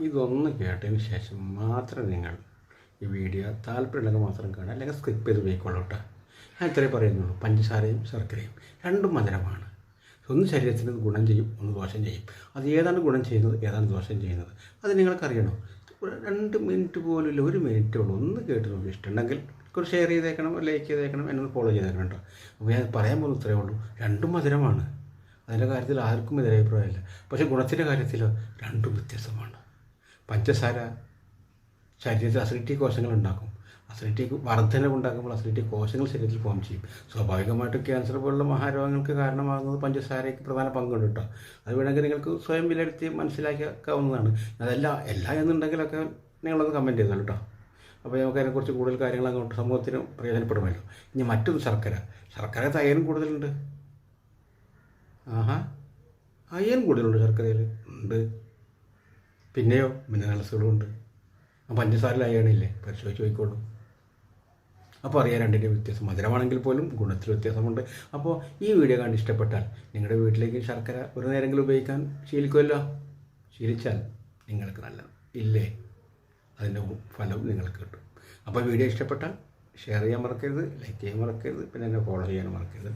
ഇതൊന്ന് കേട്ടതിന് ശേഷം മാത്രം നിങ്ങൾ ഈ വീഡിയോ താല്പര്യമുണ്ടെങ്കിൽ മാത്രം കാണുക, അല്ലെങ്കിൽ സ്കിപ്പ് ചെയ്ത് പോയിക്കോളൂ കേട്ടോ. ഞാൻ ഇത്രേ പറയുന്നുള്ളൂ. പഞ്ചസാരയും ശർക്കരയും രണ്ടും മധുരമാണ്. ഒന്ന് ശരീരത്തിന് ഗുണം ചെയ്യും, ഒന്ന് ദോഷം ചെയ്യും. അത് ഏതാണ് ഗുണം ചെയ്യുന്നത്, ഏതാണ് ദോഷം ചെയ്യുന്നത്, അത് നിങ്ങൾക്കറിയണോ? 2 മിനിറ്റ് പോലും ഇല്ല, 1 മിനിറ്റേ ഉള്ളൂ. ഒന്ന് കേട്ട് നോക്കി. ഇഷ്ടമുണ്ടെങ്കിൽ ഒരു ഷെയർ ചെയ്തേക്കണം, ലൈക്ക് ചെയ്തേക്കണം, എന്നൊന്ന് ഫോളോ ചെയ്തേക്കണം കേട്ടോ. അപ്പോൾ ഞാൻ പറയാൻ പോകുന്നത് ഇത്രയേ ഉള്ളൂ. രണ്ടും മധുരമാണ്. അതിൻ്റെ കാര്യത്തിൽ ആർക്കും എതിരഭിപ്രായമില്ല. പക്ഷേ ഗുണത്തിൻ്റെ കാര്യത്തിൽ രണ്ടും വ്യത്യസ്തമാണ്. പഞ്ചസാര ശരീരത്തിൽ അസിഡിറ്റി കോശങ്ങൾ ഉണ്ടാക്കും. അസിഡിറ്റി വർധന ഉണ്ടാക്കുമ്പോൾ അസിഡിറ്റി കോശങ്ങൾ ശരീരത്തിൽ ഫോം ചെയ്യും. സ്വാഭാവികമായിട്ടും ക്യാൻസർ പോലുള്ള മഹാരോഗങ്ങൾക്ക് കാരണമാകുന്നത് പഞ്ചസാരയ്ക്ക് പ്രധാന പങ്കുണ്ട് കേട്ടോ. അത് വേണമെങ്കിൽ നിങ്ങൾക്ക് സ്വയം വിലയിരുത്തി മനസ്സിലാക്കാവുന്നതാണ്. എല്ലാം എന്നുണ്ടെങ്കിലൊക്കെ നിങ്ങളൊന്ന് കമൻറ്റ് ചെയ്തോളൂ കേട്ടോ. അപ്പോൾ നമുക്ക് അതിനെക്കുറിച്ച് കൂടുതൽ കാര്യങ്ങൾ അങ്ങോട്ട് സമൂഹത്തിന് പ്രയോജനപ്പെടുമല്ലോ. ഇനി മറ്റൊന്ന് ശർക്കര അയൺ കൂടുതലുണ്ട്. അയൺ കൂടുതലുണ്ട് ശർക്കരയിൽ ഉണ്ട്. പിന്നെയോ മിനറൽസുകളും ഉണ്ട്. പഞ്ചസാരയിൽ അയണില്ലേ, പരിശോധിച്ച് പോയിക്കോളൂ. അപ്പോൾ അറിയാം രണ്ടിൻ്റെ വ്യത്യാസം. മധുരമാണെങ്കിൽ പോലും ഗുണത്തിൽ വ്യത്യാസമുണ്ട്. അപ്പോൾ ഈ വീഡിയോ കണ്ട് ഇഷ്ടപ്പെട്ടാൽ നിങ്ങളുടെ വീട്ടിലേക്ക് ശർക്കര ഒരു നേരമെങ്കിലും ഉപയോഗിക്കാൻ ശീലിക്കുമല്ലോ. ശീലിച്ചാൽ നിങ്ങൾക്ക് നല്ലത് ഇല്ലേ, അതിൻ്റെ ഫലം നിങ്ങൾക്ക് കിട്ടും. അപ്പോൾ വീഡിയോ ഇഷ്ടപ്പെട്ടാൽ ഷെയർ ചെയ്യാൻ മറക്കരുത്, ലൈക്ക് ചെയ്യാൻ മറക്കരുത്, പിന്നെ എന്നെ ഫോളോ ചെയ്യാൻ മറക്കരുത് കേട്ടോ.